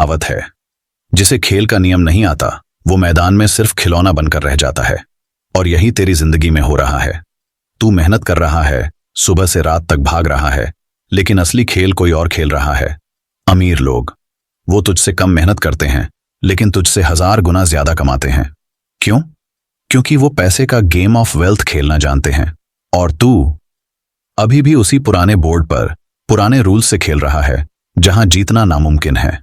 कहावत है, जिसे खेल का नियम नहीं आता वो मैदान में सिर्फ खिलौना बनकर रह जाता है। और यही तेरी जिंदगी में हो रहा है। तू मेहनत कर रहा है, सुबह से रात तक भाग रहा है, लेकिन असली खेल कोई और खेल रहा है। अमीर लोग, वो तुझसे कम मेहनत करते हैं लेकिन तुझसे 1000 गुना ज्यादा कमाते हैं। क्यों? क्योंकि वो पैसे का गेम ऑफ वेल्थ खेलना जानते हैं। और तू अभी भी उसी पुराने बोर्ड पर पुराने रूल्स से खेल रहा है जहां जीतना नामुमकिन है।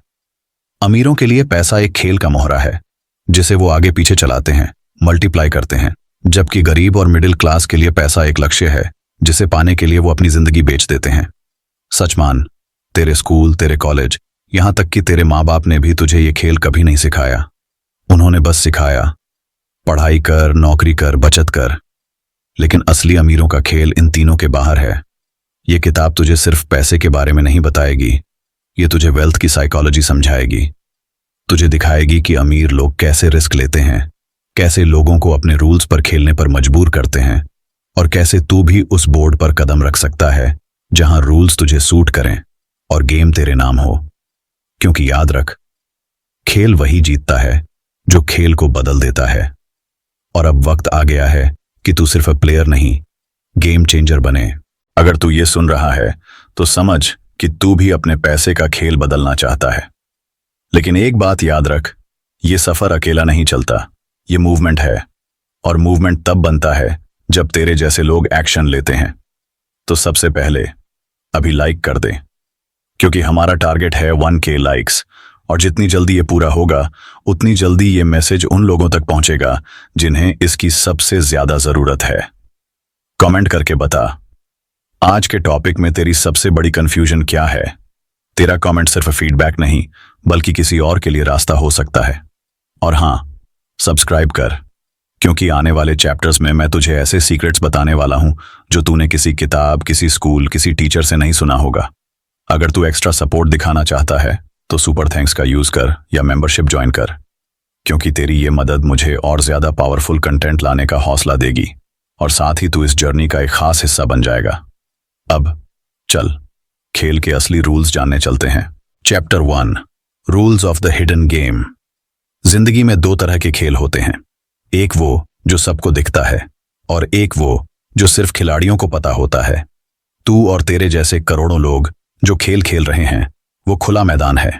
अमीरों के लिए पैसा एक खेल का मोहरा है जिसे वो आगे पीछे चलाते हैं, मल्टीप्लाई करते हैं, जबकि गरीब और मिडिल क्लास के लिए पैसा एक लक्ष्य है जिसे पाने के लिए वो अपनी जिंदगी बेच देते हैं। सच मान, तेरे स्कूल, तेरे कॉलेज, यहां तक कि तेरे माँ बाप ने भी तुझे ये खेल कभी नहीं सिखाया। उन्होंने बस सिखाया पढ़ाई कर, नौकरी कर, बचत कर। लेकिन असली अमीरों का खेल इन तीनों के बाहर है। ये किताब तुझे सिर्फ पैसे के बारे में नहीं बताएगी, ये तुझे वेल्थ की साइकोलॉजी समझाएगी। तुझे दिखाएगी कि अमीर लोग कैसे रिस्क लेते हैं, कैसे लोगों को अपने रूल्स पर खेलने पर मजबूर करते हैं, और कैसे तू भी उस बोर्ड पर कदम रख सकता है जहां रूल्स तुझे सूट करें और गेम तेरे नाम हो। क्योंकि याद रख, खेल वही जीतता है जो खेल को बदल देता है। और अब वक्त आ गया है कि तू सिर्फ प्लेयर नहीं, गेम चेंजर बने। अगर तू ये सुन रहा है तो समझ कि तू भी अपने पैसे का खेल बदलना चाहता है। लेकिन एक बात याद रख, ये सफर अकेला नहीं चलता, ये मूवमेंट है। और मूवमेंट तब बनता है जब तेरे जैसे लोग एक्शन लेते हैं। तो सबसे पहले अभी लाइक कर दे, क्योंकि हमारा टारगेट है 1K लाइक्स। और जितनी जल्दी ये पूरा होगा उतनी जल्दी ये मैसेज उन लोगों तक पहुंचेगा जिन्हें इसकी सबसे ज्यादा जरूरत है। कमेंट करके बता, आज के टॉपिक में तेरी सबसे बड़ी कंफ्यूजन क्या है। तेरा कमेंट सिर्फ फीडबैक नहीं बल्कि किसी और के लिए रास्ता हो सकता है। और हां, सब्सक्राइब कर, क्योंकि आने वाले चैप्टर्स में मैं तुझे ऐसे सीक्रेट्स बताने वाला हूं जो तूने किसी किताब, किसी स्कूल, किसी टीचर से नहीं सुना होगा। अगर तू एक्स्ट्रा सपोर्ट दिखाना चाहता है तो सुपर थैंक्स का यूज कर या मेंबरशिप ज्वाइन कर, क्योंकि तेरी ये मदद मुझे और ज्यादा पावरफुल कंटेंट लाने का हौसला देगी और साथ ही तू इस जर्नी का एक खास हिस्सा बन जाएगा। अब चल खेल के असली रूल्स जानने चलते हैं। Chapter 1, rules of the hidden game. जिंदगी में 2 तरह के खेल होते हैं, एक वो जो सबको दिखता है और एक वो जो सिर्फ खिलाड़ियों को पता होता है। तू और तेरे जैसे करोड़ों लोग जो खेल खेल रहे हैं वो खुला मैदान है,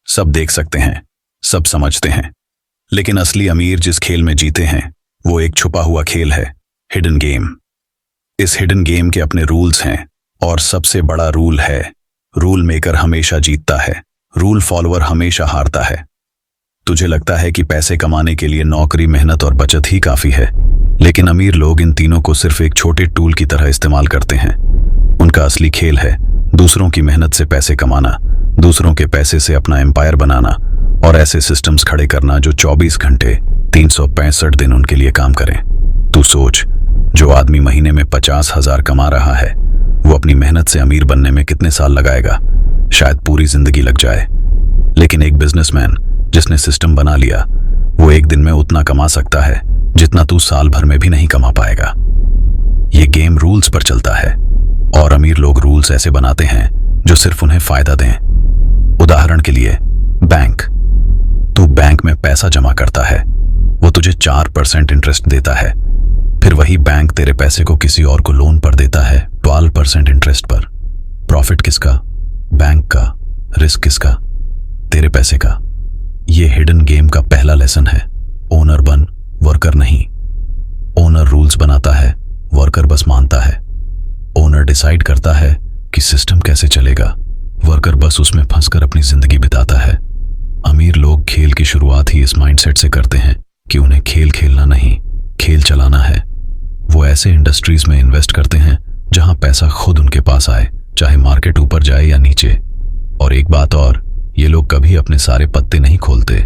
सब देख सकते हैं, सब समझते हैं। लेकिन असली अमीर जिस खेल में जीते हैं वो एक छुपा हुआ खेल है, हिडन गेम। इस हिडन गेम के अपने रूल्स हैं और सबसे बड़ा रूल है, रूल मेकर हमेशा जीतता है, रूल फॉलोअर हमेशा हारता है। तुझे लगता है कि पैसे कमाने के लिए नौकरी, मेहनत और बचत ही काफी है, लेकिन अमीर लोग इन तीनों को सिर्फ एक छोटे टूल की तरह इस्तेमाल करते हैं। उनका असली खेल है दूसरों की मेहनत से पैसे कमाना, दूसरों के पैसे से अपना एम्पायर बनाना और ऐसे सिस्टम्स खड़े करना जो 24 घंटे 365 दिन उनके लिए काम करें। तू सोच, जो आदमी महीने में 50,000 कमा रहा है वो अपनी मेहनत से अमीर बनने में कितने साल लगाएगा? शायद पूरी जिंदगी लग जाए। लेकिन एक बिजनेसमैन जिसने सिस्टम बना लिया वो एक दिन में उतना कमा सकता है जितना तू साल भर में भी नहीं कमा पाएगा। ये गेम रूल्स पर चलता है और अमीर लोग रूल्स ऐसे बनाते हैं जो सिर्फ उन्हें फायदा दें। उदाहरण के लिए बैंक। तू बैंक में पैसा जमा करता है, वो तुझे 4% इंटरेस्ट देता है, फिर वही बैंक तेरे पैसे को किसी और को लोन पर देता है 12% इंटरेस्ट पर। प्रॉफिट किसका? बैंक का। रिस्क किसका? तेरे पैसे का। ये हिडन गेम का पहला लेसन है, ओनर बन, वर्कर नहीं। ओनर रूल्स बनाता है, वर्कर बस मानता है। ओनर डिसाइड करता है कि सिस्टम कैसे चलेगा, वर्कर बस उसमें फंसकर अपनी जिंदगी बिताता है। अमीर लोग खेल की शुरुआत ही इस माइंडसेट से करते हैं कि उन्हें खेल खेलना नहीं, खेल चलाना है। वो ऐसे इंडस्ट्रीज में इन्वेस्ट करते हैं जहां पैसा खुद उनके पास आए, चाहे मार्केट ऊपर जाए या नीचे। और एक बात और, ये लोग कभी अपने सारे पत्ते नहीं खोलते।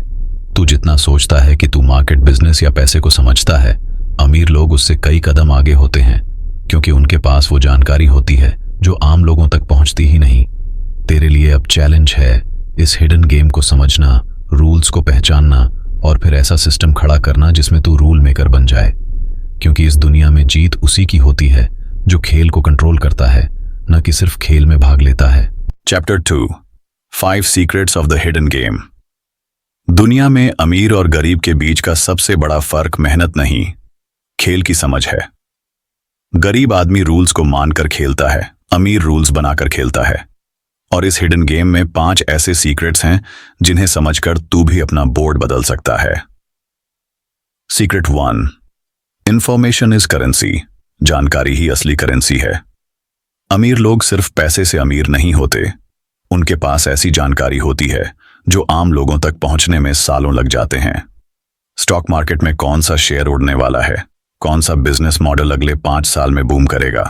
तू जितना सोचता है कि तू मार्केट, बिजनेस या पैसे को समझता है, अमीर लोग उससे कई कदम आगे होते हैं, क्योंकि उनके पास वो जानकारी होती है जो आम लोगों तक पहुंचती ही नहीं। तेरे लिए अब चैलेंज है इस हिडन गेम को समझना, रूल्स को पहचानना और फिर ऐसा सिस्टम खड़ा करना जिसमें तू रूल मेकर बन जाए। क्योंकि इस दुनिया में जीत उसी की होती है जो खेल को कंट्रोल करता है, न कि सिर्फ खेल में भाग लेता है। Chapter 2, 5 secrets of the hidden game. दुनिया में अमीर और गरीब के बीच का सबसे बड़ा फर्क मेहनत नहीं, खेल की समझ है। गरीब आदमी रूल्स को मानकर खेलता है, अमीर रूल्स बनाकर खेलता है। और इस हिडन गेम में 5 ऐसे सीक्रेट्स हैं जिन्हें समझकर तू भी अपना बोर्ड बदल सकता है। Secret 1, information is currency. जानकारी ही असली करेंसी है। अमीर लोग सिर्फ पैसे से अमीर नहीं होते, उनके पास ऐसी जानकारी होती है जो आम लोगों तक पहुंचने में सालों लग जाते हैं। स्टॉक मार्केट में कौन सा शेयर उड़ने वाला है, कौन सा बिजनेस मॉडल अगले 5 साल में बूम करेगा,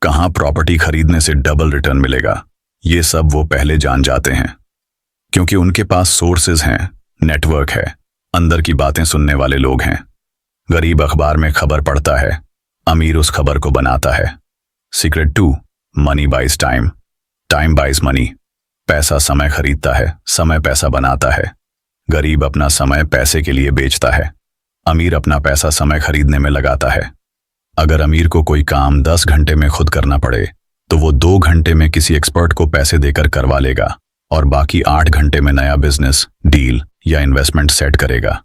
कहां प्रॉपर्टी खरीदने से डबल रिटर्न मिलेगा, ये सब वो पहले जान जाते हैं। क्योंकि उनके पास सोर्सेज हैं, नेटवर्क है, अंदर की बातें सुनने वाले लोग हैं। गरीब अखबार में खबर पढ़ता है, अमीर उस खबर को बनाता है। Secret 2, money buys time. Time buys money. पैसा समय खरीदता है, समय पैसा बनाता है। गरीब अपना समय पैसे के लिए बेचता है, अमीर अपना पैसा समय खरीदने में लगाता है। अगर अमीर को कोई काम 10 घंटे में खुद करना पड़े तो वो 2 घंटे में किसी एक्सपर्ट को पैसे देकर करवा लेगा और बाकी 8 घंटे में नया बिजनेस, डील या इन्वेस्टमेंट सेट करेगा।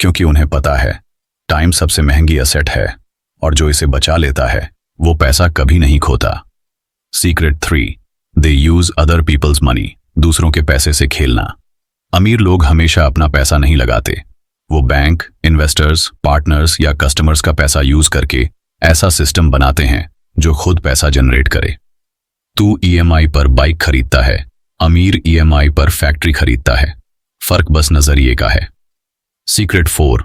क्योंकि उन्हें पता है टाइम सबसे महंगी एसेट है और जो इसे बचा लेता है वो पैसा कभी नहीं खोता। सीक्रेट 3, दे यूज अदर पीपल्स मनी। दूसरों के पैसे से खेलना। अमीर लोग हमेशा अपना पैसा नहीं लगाते, वो बैंक, इन्वेस्टर्स, पार्टनर्स या कस्टमर्स का पैसा यूज करके ऐसा सिस्टम बनाते हैं जो खुद पैसा जनरेट करे। तू ईएमआई पर बाइक खरीदता है, अमीर ईएमआई पर फैक्ट्री खरीदता है। फर्क बस नजरिए का है। Secret 4,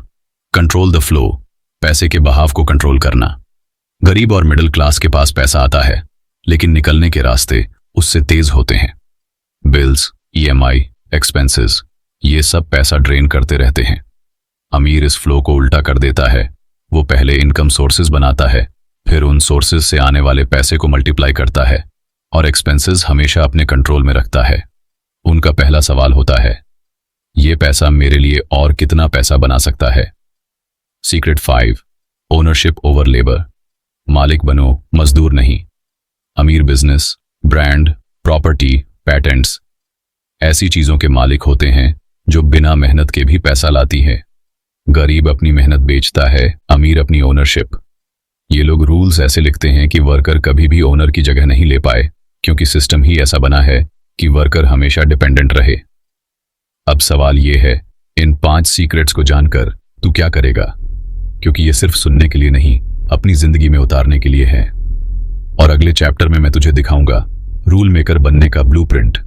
control the flow. पैसे के बहाव को कंट्रोल करना। गरीब और मिडिल क्लास के पास पैसा आता है लेकिन निकलने के रास्ते उससे तेज होते हैं। बिल्स, ईएमआई, एक्सपेंसेस, ये सब पैसा ड्रेन करते रहते हैं। अमीर इस फ्लो को उल्टा कर देता है। वो पहले इनकम सोर्सेज बनाता है, फिर उन सोर्सेज से आने वाले पैसे को मल्टीप्लाई करता है और एक्सपेंसेस हमेशा अपने कंट्रोल में रखता है। उनका पहला सवाल होता है, ये पैसा मेरे लिए और कितना पैसा बना सकता है। Secret 5, ownership over labour. मालिक बनो, मजदूर नहीं। अमीर बिजनेस, ब्रांड, प्रॉपर्टी, पैटेंट्स ऐसी चीजों के मालिक होते हैं जो बिना मेहनत के भी पैसा लाती है। गरीब अपनी मेहनत बेचता है, अमीर अपनी ओनरशिप। ये लोग रूल्स ऐसे लिखते हैं कि वर्कर कभी भी ओनर की जगह नहीं ले पाए, क्योंकि सिस्टम ही ऐसा बना है कि वर्कर हमेशा डिपेंडेंट रहे। अब सवाल ये है, इन 5 सीक्रेट्स को जानकर तू क्या करेगा? क्योंकि ये सिर्फ सुनने के लिए नहीं, अपनी जिंदगी में उतारने के लिए है। और अगले चैप्टर में मैं तुझे दिखाऊंगा रूल मेकर बनने का ब्लूप्रिंट,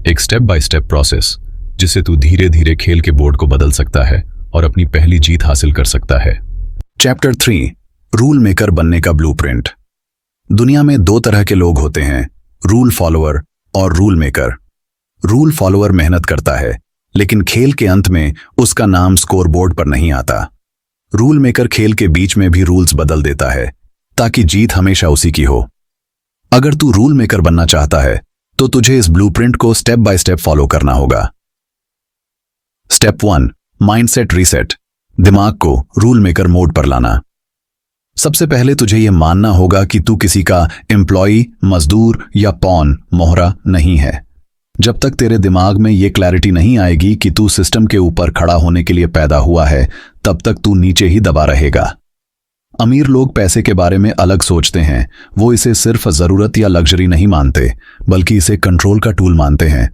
एक स्टेप बाय स्टेप प्रोसेस जिससे तू धीरे धीरे खेल के बोर्ड को बदल सकता है और अपनी पहली जीत हासिल कर सकता है। चैप्टर 3, रूल मेकर बनने का ब्लूप्रिंट। दुनिया में 2 तरह के लोग होते हैं, रूल फॉलोअर और रूल मेकर। रूल फॉलोअर मेहनत करता है लेकिन खेल के अंत में उसका नाम स्कोरबोर्ड पर नहीं आता। रूल मेकर खेल के बीच में भी रूल्स बदल देता है ताकि जीत हमेशा उसी की हो। अगर तू रूल मेकर बनना चाहता है तो तुझे इस ब्लूप्रिंट को स्टेप बाय स्टेप फॉलो करना होगा। Step 1, mindset reset. दिमाग को रूल मेकर मोड पर लाना। सबसे पहले तुझे यह मानना होगा कि तू किसी का एम्प्लॉई, मजदूर या पॉन, मोहरा नहीं है। जब तक तेरे दिमाग में यह क्लैरिटी नहीं आएगी कि तू सिस्टम के ऊपर खड़ा होने के लिए पैदा हुआ है, तब तक तू नीचे ही दबा रहेगा। अमीर लोग पैसे के बारे में अलग सोचते हैं। वो इसे सिर्फ जरूरत या लग्जरी नहीं मानते, बल्कि इसे कंट्रोल का टूल मानते हैं।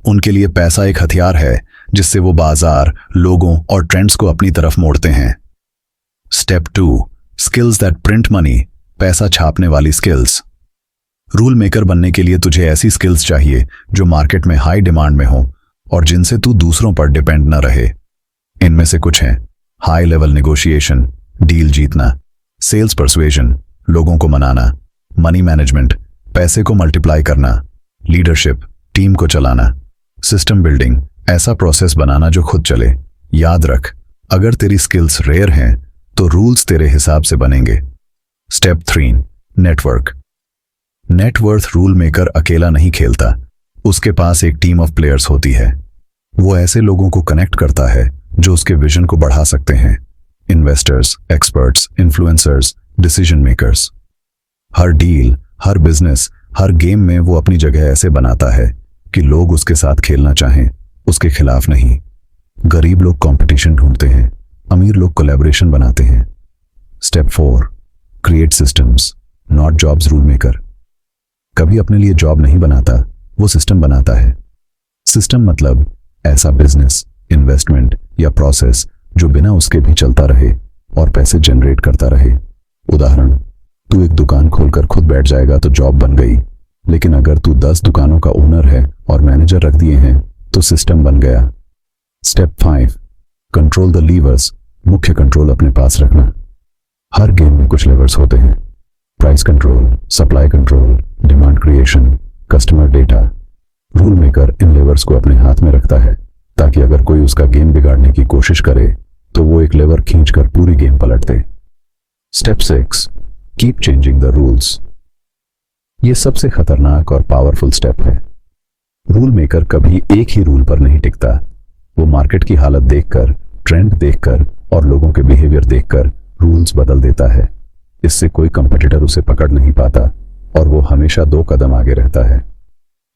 उनके लिए पैसा एक हथियार है जिससे वो बाजार, लोगों और ट्रेंड्स को अपनी तरफ मोड़ते हैं। Step 2, skills that print money. पैसा छापने वाली स्किल्स। रूल मेकर बनने के लिए तुझे ऐसी स्किल्स चाहिए जो मार्केट में हाई डिमांड में हो और जिनसे तू दूसरों पर डिपेंड न रहे। इनमें से कुछ हैं, हाई लेवल नेगोशिएशन, डील जीतना, सेल्स परसुएशन, लोगों को मनाना, मनी मैनेजमेंट, पैसे को मल्टीप्लाई करना, लीडरशिप, टीम को चलाना, सिस्टम बिल्डिंग, ऐसा प्रोसेस बनाना जो खुद चले। याद रख, अगर तेरी स्किल्स रेयर हैं तो रूल्स तेरे हिसाब से बनेंगे। Step 3, network. Net worth rule maker अकेला नहीं खेलता, उसके पास एक टीम ऑफ प्लेयर्स होती है। वो ऐसे लोगों को कनेक्ट करता है जो उसके विजन को बढ़ा सकते हैं। Investors, experts, influencers, decision makers. हर डील, हर बिजनेस, हर गेम में वो अपनी जगह ऐसे बनाता है कि लोग उसके साथ खेलना चाहें, उसके खिलाफ नहीं। गरीब लोग कंपटीशन ढूंढते हैं, अमीर लोग कोलैबोरेशन बनाते हैं। Step 4, create systems, not jobs. Rule maker कभी अपने लिए जॉब नहीं बनाता, वो सिस्टम बनाता है। सिस्टम मतलब ऐसा बिजनेस, इन्वेस्टमेंट या प्रोसेस जो बिना उसके भी चलता रहे और पैसे जनरेट करता रहे। उदाहरण, तू एक दुकान खोलकर खुद बैठ जाएगा तो जॉब बन गई, लेकिन अगर तू 10 दुकानों का ओनर है और मैनेजर रख दिए हैं तो सिस्टम बन गया। Step 5, control the levers. मुख्य कंट्रोल अपने पास रखना। हर गेम में कुछ लेवर्स होते हैं, price control, supply control, demand creation, customer data. Rule maker इन लेवर्स को अपने हाथ में रखता है ताकि अगर कोई उसका गेम बिगाड़ने की कोशिश करे तो वो एक लेवर खींचकर पूरी गेम पलट दे। Step 6, keep changing the rules. ये सबसे खतरनाक और पावरफुल स्टेप है। रूल मेकर कभी एक ही रूल पर नहीं टिकता। वो मार्केट की हालत देखकर, ट्रेंड देखकर और लोगों के बिहेवियर देखकर रूल्स बदल देता है। इससे कोई कंपटीटर उसे पकड़ नहीं पाता और वो हमेशा 2 कदम आगे रहता है।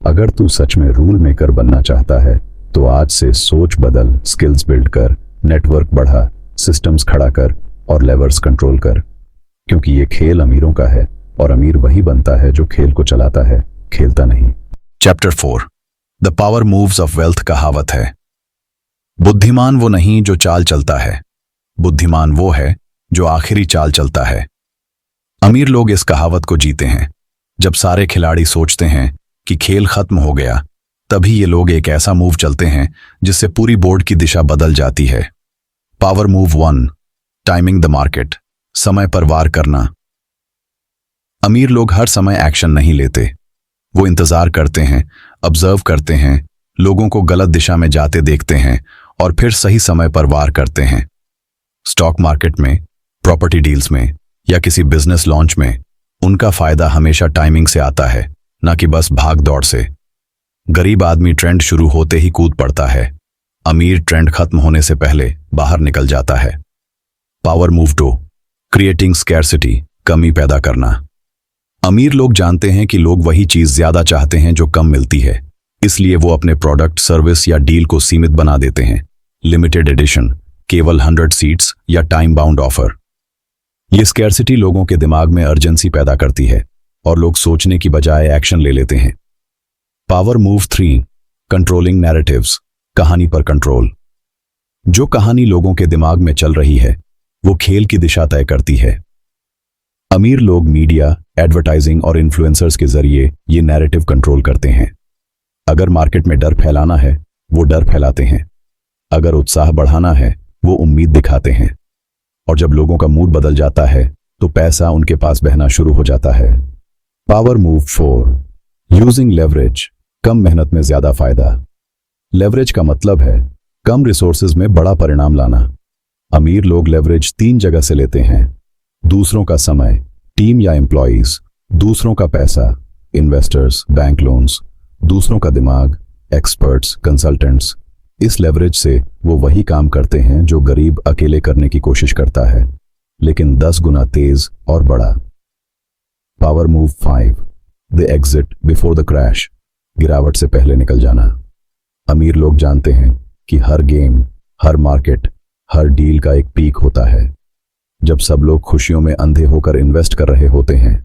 अगर तू सच में रूल मेकर बनना चाहता है तो आज से सोच बदल, स्किल्स बिल्ड कर, नेटवर्क बढ़ा, सिस्टम्स खड़ा कर और लेवर्स कंट्रोल कर, क्योंकि ये खेल अमीरों का है और अमीर वही बनता है जो खेल को चलाता है, खेलता नहीं। Chapter 4, the power moves of wealth. कहावत है, बुद्धिमान वो नहीं जो चाल चलता है, बुद्धिमान वो है जो आखिरी चाल चलता है। अमीर लोग इस कहावत को जीते हैं। जब सारे खिलाड़ी सोचते हैं कि खेल खत्म हो गया, तभी ये लोग एक ऐसा मूव चलते हैं जिससे पूरी बोर्ड की दिशा बदल जाती है। Power move 1, timing the market. समय पर वार करना। अमीर लोग हर समय एक्शन नहीं लेते, वो इंतजार करते हैं, ऑब्जर्व करते हैं, लोगों को गलत दिशा में जाते देखते हैं और फिर सही समय पर वार करते हैं। स्टॉक मार्केट में, प्रॉपर्टी डील्स में या किसी बिजनेस लॉन्च में उनका फायदा हमेशा टाइमिंग से आता है, ना कि बस भाग दौड़ से। गरीब आदमी ट्रेंड शुरू होते ही कूद पड़ता है, अमीर ट्रेंड खत्म होने से पहले बाहर निकल जाता है। Power move 2, creating scarcity. कमी पैदा करना। अमीर लोग जानते हैं कि लोग वही चीज ज्यादा चाहते हैं जो कम मिलती है, इसलिए वो अपने प्रोडक्ट, सर्विस या डील को सीमित बना देते हैं। लिमिटेड एडिशन, केवल 100 सीट्स या टाइम बाउंड ऑफर। ये स्कैर्सिटी लोगों के दिमाग में अर्जेंसी पैदा करती है और लोग सोचने की बजाय एक्शन ले लेते हैं। Power move 3, controlling narratives. कहानी पर कंट्रोल। जो कहानी लोगों के दिमाग में चल रही है वो खेल की दिशा तय करती है। अमीर लोग मीडिया, एडवर्टाइजिंग और इन्फ्लुएंसर्स के जरिए ये नैरेटिव कंट्रोल करते हैं। अगर मार्केट में डर फैलाना है वो डर फैलाते हैं, अगर उत्साह बढ़ाना है वो उम्मीद दिखाते हैं, और जब लोगों का मूड बदल जाता है तो पैसा उनके पास बहना शुरू हो जाता है। Power move 4, using leverage. कम मेहनत में ज्यादा फायदा। लेवरेज का मतलब है कम रिसोर्सेज में बड़ा परिणाम लाना। अमीर लोग लेवरेज 3 जगह से लेते हैं: दूसरों का समय, टीम या एम्प्लॉइज; दूसरों का पैसा, इन्वेस्टर्स, बैंक लोन्स; दूसरों का दिमाग, एक्सपर्ट्स, कंसल्टेंट्स। इस लेवरेज से वो वही काम करते हैं जो गरीब अकेले करने की कोशिश करता है, लेकिन 10 गुना तेज और बड़ा। Power move 5, the exit before the crash. गिरावट से पहले निकल जाना। अमीर लोग जानते हैं कि हर गेम, हर मार्केट, हर डील का एक पीक होता है। जब सब लोग खुशियों में अंधे होकर इन्वेस्ट कर रहे होते हैं,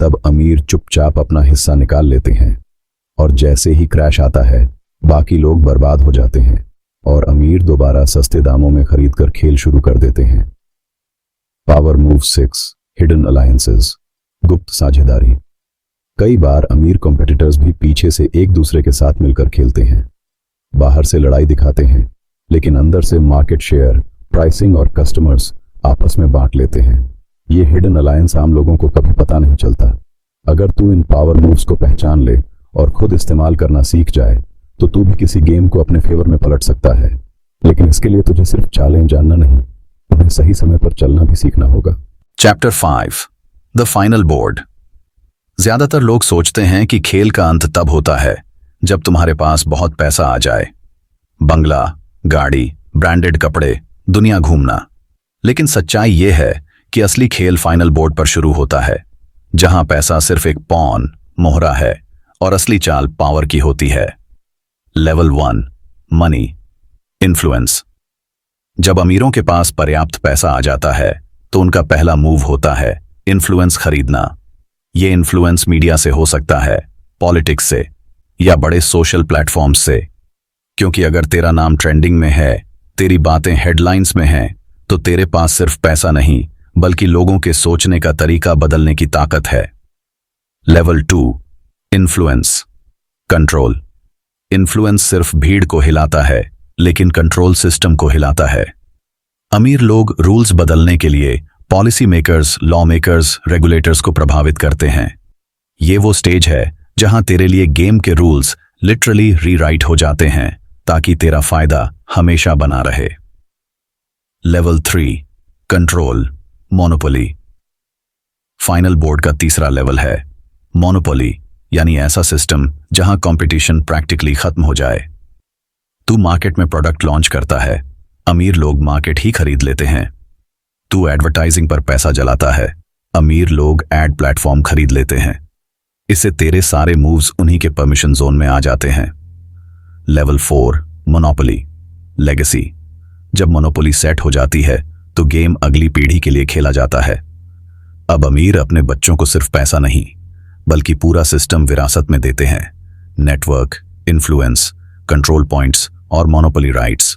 तब अमीर चुपचाप अपना हिस्सा निकाल लेते हैं, और जैसे ही क्रैश आता है बाकी लोग बर्बाद हो जाते हैं और अमीर दोबारा सस्ते दामों में खरीदकर खेल शुरू कर देते हैं। Power move 6, hidden alliances. गुप्त साझेदारी। कई बार अमीर कॉम्पिटिटर्स भी पीछे से एक दूसरे के साथ मिलकर खेलते हैं। बाहर से लड़ाई दिखाते हैं, लेकिन अंदर से मार्केट शेयर, प्राइसिंग और कस्टमर्स आपस में बांट लेते हैं। ये हिडन अलायंस आम लोगों को कभी पता नहीं चलता। अगर तू इन पावर मूव्स को पहचान ले और खुद इस्तेमाल करना सीख जाए तो तू भी किसी गेम को अपने फेवर में पलट सकता है। लेकिन इसके लिए तुझे सिर्फ चालें जानना नहीं, उन्हें सही समय पर चलना भी सीखना होगा। Chapter 5, the final board. ज्यादातर लोग सोचते हैं कि खेल का अंत तब होता है जब तुम्हारे पास बहुत पैसा आ जाए, बंगला, गाड़ी, ब्रांडेड कपड़े, दुनिया घूमना। लेकिन सच्चाई यह है कि असली खेल फाइनल बोर्ड पर शुरू होता है, जहां पैसा सिर्फ एक पॉन, मोहरा है और असली चाल पावर की होती है। Level 1, money. इन्फ्लुएंस। जब अमीरों के पास पर्याप्त पैसा आ जाता है तो उनका पहला मूव होता है इन्फ्लुएंस खरीदना। ये इन्फ्लुएंस मीडिया से हो सकता है, पॉलिटिक्स से, या बड़े सोशल प्लेटफॉर्म्स से। क्योंकि अगर तेरा नाम ट्रेंडिंग में है, तेरी बातें हेडलाइंस में हैं, तो तेरे पास सिर्फ पैसा नहीं बल्कि लोगों के सोचने का तरीका बदलने की ताकत है। Level 2, influence control. इन्फ्लुएंस सिर्फ भीड़ को हिलाता है लेकिन कंट्रोल सिस्टम को हिलाता है। अमीर लोग रूल्स बदलने के लिए policy makers, law makers, regulators को प्रभावित करते हैं। ये वो स्टेज है जहां तेरे लिए गेम के रूल्स लिटरली रीराइट हो जाते हैं ताकि तेरा फायदा हमेशा बना रहे। Level 3, control monopoly. Final board का तीसरा लेवल है मोनोपोली, यानी ऐसा सिस्टम जहां कंपटीशन प्रैक्टिकली खत्म हो जाए। तू मार्केट में प्रोडक्ट लॉन्च करता है, अमीर लोग मार्केट ही खरीद लेते हैं। तू एडवर्टाइजिंग पर पैसा जलाता है, अमीर लोग एड प्लेटफॉर्म खरीद लेते हैं। इससे तेरे सारे मूव्स उन्हीं के परमिशन जोन में आ जाते हैं। Level 4, monopoly legacy. जब मोनोपोली सेट हो जाती है तो गेम अगली पीढ़ी के लिए खेला जाता है। अब अमीर अपने बच्चों को सिर्फ पैसा नहीं बल्कि पूरा सिस्टम विरासत में देते हैं। नेटवर्क, इन्फ्लुएंस, कंट्रोल पॉइंट्स और मोनोपोली राइट्स।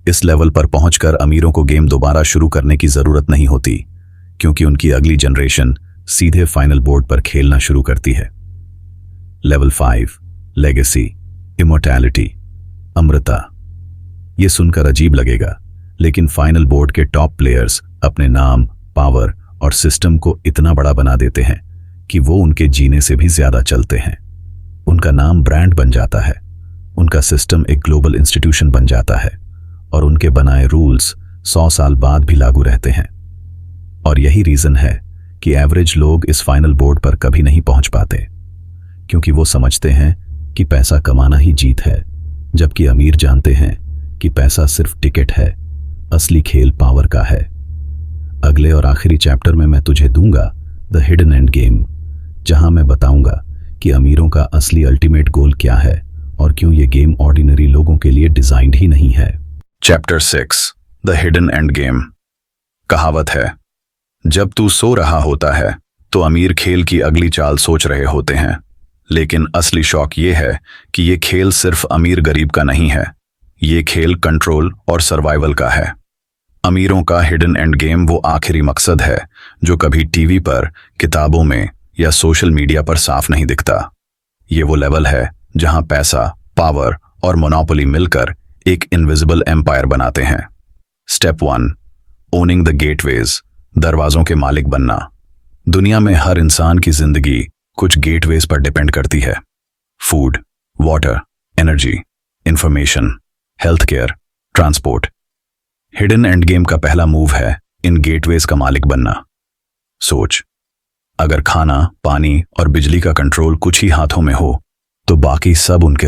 इस लेवल पर पहुंचकर अमीरों को गेम दोबारा शुरू करने की जरूरत नहीं होती, क्योंकि उनकी अगली जनरेशन सीधे फाइनल बोर्ड पर खेलना शुरू करती है। Level 5, legacy immortality Amrita. यह सुनकर अजीब लगेगा, लेकिन फाइनल बोर्ड के टॉप प्लेयर्स अपने नाम, पावर और सिस्टम को इतना बड़ा बना देते हैं कि वो उनके जीने से भी ज्यादा चलते हैं। उनका नाम ब्रांड बन जाता है, उनका सिस्टम एक ग्लोबल इंस्टीट्यूशन बन जाता है और उनके बनाए रूल्स 100 साल बाद भी लागू रहते हैं। और यही रीजन है कि एवरेज लोग इस फाइनल बोर्ड पर कभी नहीं पहुंच पाते, क्योंकि वो समझते हैं कि पैसा कमाना ही जीत है, जबकि अमीर जानते हैं कि पैसा सिर्फ टिकट है, असली खेल पावर का है। अगले और आखिरी चैप्टर में मैं तुझे दूंगा द हिडन एंड गेम, जहां मैं बताऊंगा कि अमीरों का असली अल्टीमेट गोल क्या है और क्यों ये गेम ऑर्डिनरी लोगों के लिए डिजाइन्ड ही नहीं है। Chapter 6, the hidden end game. कहावत है, जब तू सो रहा होता है तो अमीर खेल की अगली चाल सोच रहे होते हैं, लेकिन असली शौक ये है कि ये खेल सिर्फ अमीर गरीब का नहीं है, ये खेल कंट्रोल और सर्वाइवल का है। अमीरों का हिडन एंड गेम वो आखिरी मकसद है जो कभी टीवी पर, किताबों में या सोशल मीडिया पर साफ नहीं दिखता। ये वो लेवल है जहां पैसा, पावर और मोनोपोली मिलकर एक इनविजिबल एम्पायर बनाते हैं। स्टेप 1, ओनिंग द गेटवेज, दरवाजों के मालिक बनना। दुनिया में हर इंसान की जिंदगी कुछ गेटवेज पर डिपेंड करती है। Food, water, energy, information, health care, transport. Hidden end game का पहला मूव है इन गेटवेज का मालिक बनना। सोच, अगर खाना, पानी और बिजली का कंट्रोल कुछ ही हाथों में हो तो बाकी सब उनके